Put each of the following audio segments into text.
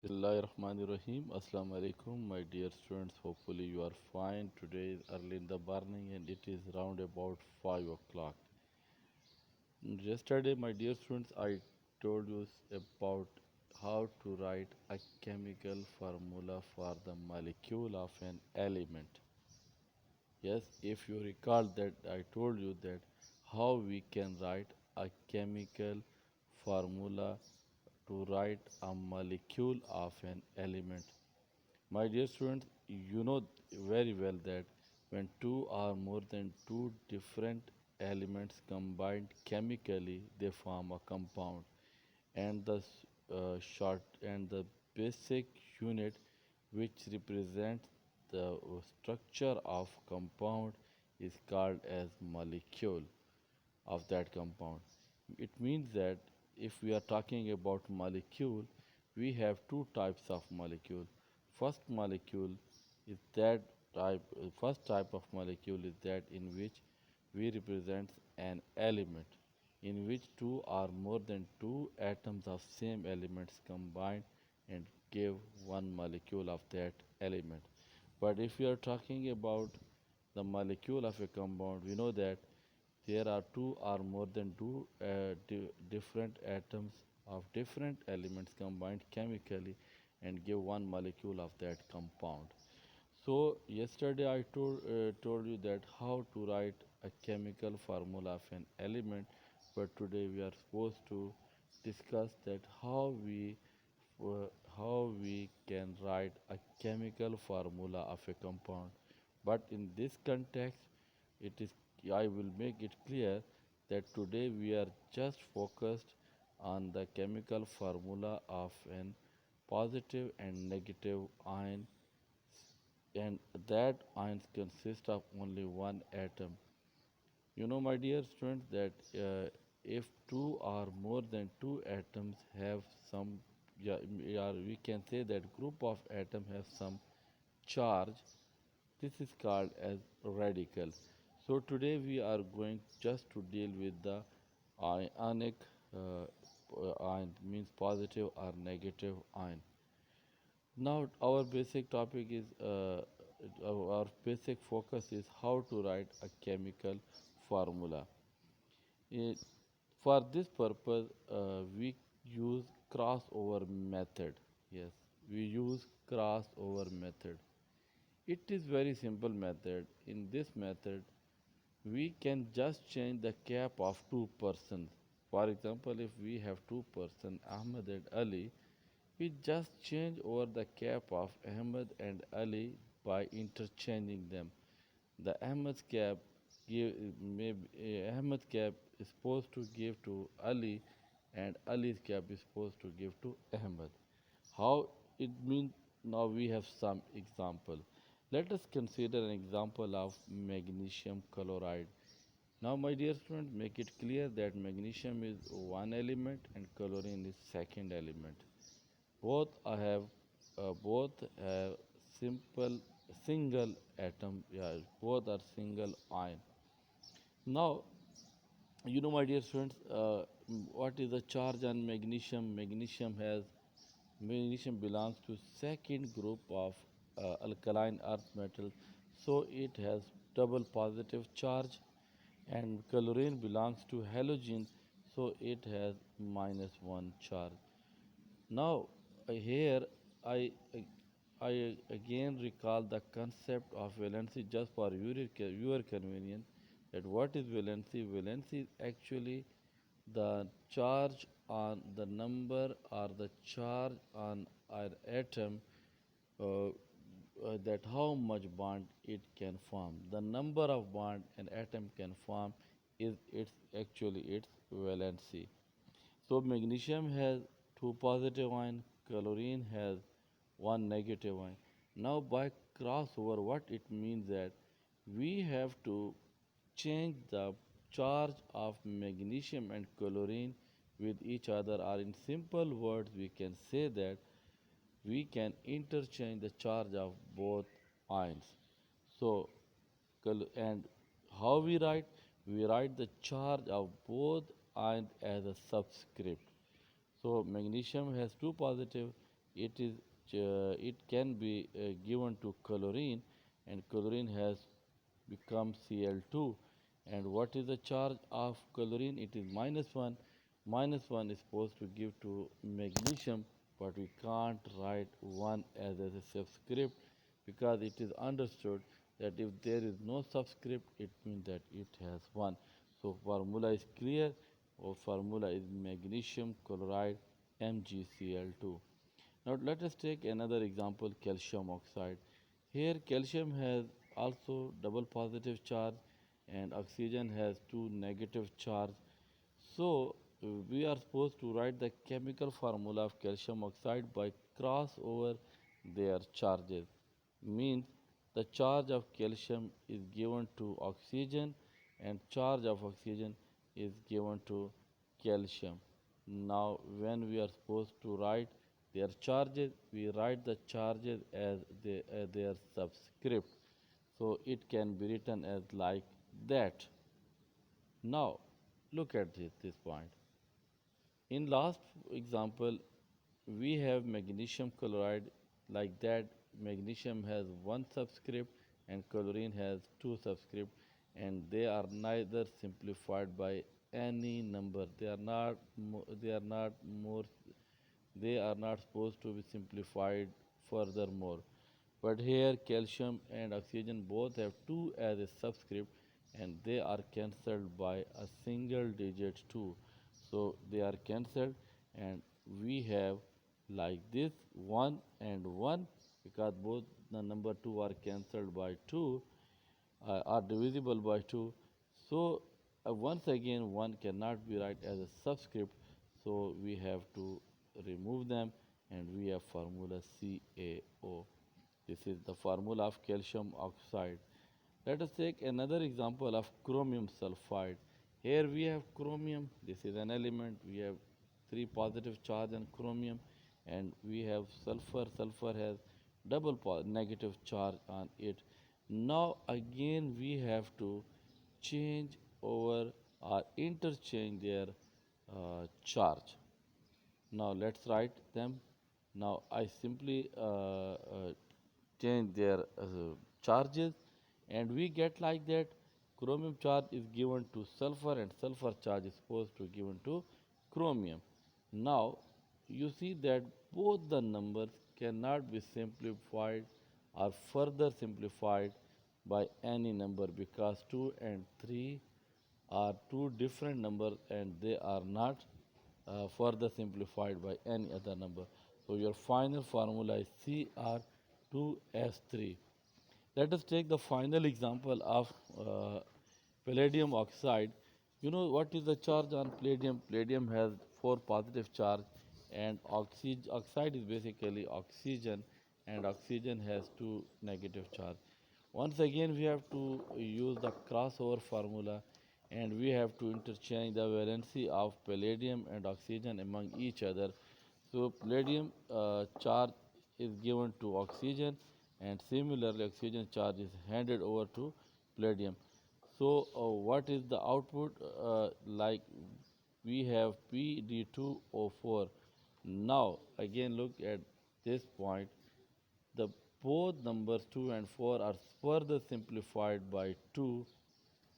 Bismillahirrahmanirrahim. Assalamu alaikum, my dear students. Hopefully, you are fine. Today is early in the morning and it is round about 5 o'clock. Yesterday, my dear students, I told you about how to write a chemical formula for the molecule of an element. Yes, if you recall that I told you that how we can write a chemical formula to write a molecule of an element. My dear students, you know very well that when two or more than two different elements combined chemically, they form a compound. And the short and the basic unit which represents the structure of compound is called as molecule of that compound. It means that if we are talking about molecule, we have two types of molecule. First molecule is that first type of molecule is that in which we represent an element in which two or more than two atoms of same elements combine and give one molecule of that element. But if we are talking about the molecule of a compound, we know that there are two or more than two different atoms of different elements combined chemically and give one molecule of that compound. So yesterday I told you that how to write a chemical formula of an element, but today we are supposed to discuss that uh, how we can write a chemical formula of a compound. But in this context, it is I will make it clear that today we are just focused on the chemical formula of an positive and negative ion, and that ions consist of only one atom. You know, my dear students, that if two or more than two atoms have some, yeah, we can say that group of atom have some charge, this is called as radical. So today we are going just to deal with the ionic ion, means positive or negative ion. Now our basic topic is our basic focus is how to write a chemical formula. It, for this purpose, we use crossover method. Yes, we use crossover method. It is very simple method. In this method, we can just change the cap of two persons. For example, if we have two persons, Ahmed and Ali, we just change over the cap of Ahmed and Ali by interchanging them. The Ahmed's cap give Ahmed's cap is supposed to give to Ali, and Ali's cap is supposed to give to Ahmed. How it means, now we have some example. Let us consider an example of magnesium chloride. Now, my dear student, make it clear that magnesium is one element and chlorine is second element. Both both have simple single atom. Yeah, both are single ion. Now, you know, my dear students, what is the charge on magnesium? Magnesium belongs to second group of alkaline earth metals, so it has double positive charge. And chlorine belongs to halogens, so it has -1 charge. Now, here I, I again recall the concept of valency just for viewer convenience. That what is valency? Valency is actually the charge on the number or the charge on an atom, that how much bond it can form. The number of bond an atom can form is its valency. So magnesium has two positive ion, chlorine has one negative ion. Now by crossover, what it means that we have to change the charge of magnesium and chlorine with each other, or in simple words we can say that we can interchange the charge of both ions. So, and how we write? We write the charge of both ions as a subscript. So magnesium has two positive. it is it can be given to chlorine, and chlorine has become Cl2. And what is the charge of chlorine? It is minus 1. Minus 1 is supposed to give to magnesium, but we can't write 1 as a subscript because it is understood that if there is no subscript, it means that it has 1. So formula is clear. Our formula is magnesium chloride MgCl2. Now let us take another example, calcium oxide. Here calcium has also double positive charge and oxygen has two negative charge. So we are supposed to write the chemical formula of calcium oxide by cross over their charges. Means the charge of calcium is given to oxygen and charge of oxygen is given to calcium. Now when we are supposed to write their charges, we write the charges as their subscript. So it can be written as like that. Now look at this point. In last example, we have magnesium chloride like that. Magnesium has one subscript and chlorine has two subscript, and they are neither simplified by any number. They are not more they are not supposed to be simplified furthermore. But here calcium and oxygen both have 2 as a subscript and they are cancelled by a single digit 2. So they are cancelled and we have like this 1 and 1 because both the number 2 are cancelled by 2 are divisible by 2. So once again 1 cannot be write as a subscript, so we have to remove them and we have formula CaO. This is the formula of calcium oxide. Let us take another example of chromium sulfide. Here we have chromium, this is an element, we have 3 positive charge on chromium, and we have sulfur. Sulfur has double negative charge on it. Now again we have to change over or interchange their charge. Now let's write them. Now I simply change their charges and we get like that chromium charge is given to sulfur and sulfur charge is supposed to given to chromium. Now you see that both the numbers cannot be simplified or further simplified by any number because 2 and 3 are two different numbers and they are not further simplified by any other number. So your final formula is Cr2S3. Let us take the final example of palladium oxide. You know what is the charge on palladium? Palladium has 4 positive charge and oxide is basically oxygen and oxygen has 2 negative charge. Once again we have to use the crossover formula and we have to interchange the valency of palladium and oxygen among each other. So palladium charge is given to oxygen and similarly oxygen charge is handed over to palladium. So what is the output? Like we have Pd2O4. Now again look at this point. The both numbers 2 and 4 are further simplified by 2,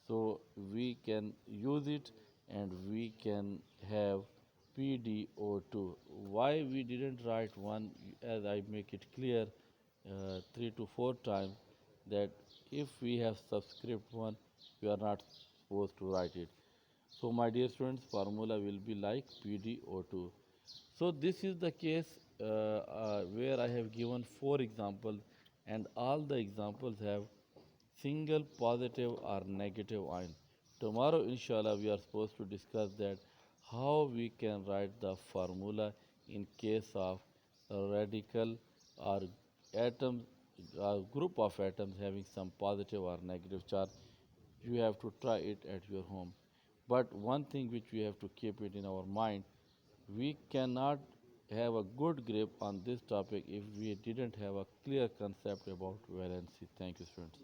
so we can use it and we can have PdO2. Why we didn't write 1, as I make it clear 3 to 4 times, that if we have subscript 1 we are not supposed to write it. So my dear students, formula will be like PdO2. So this is the case where I have given 4 examples and all the examples have single positive or negative ion. Tomorrow inshallah we are supposed to discuss that how we can write the formula in case of a radical or atoms, a group of atoms having some positive or negative charge. You have to try it at your home. But one thing which we have to keep it in our mind, we cannot have a good grip on this topic if we didn't have a clear concept about valency. Thank you, students.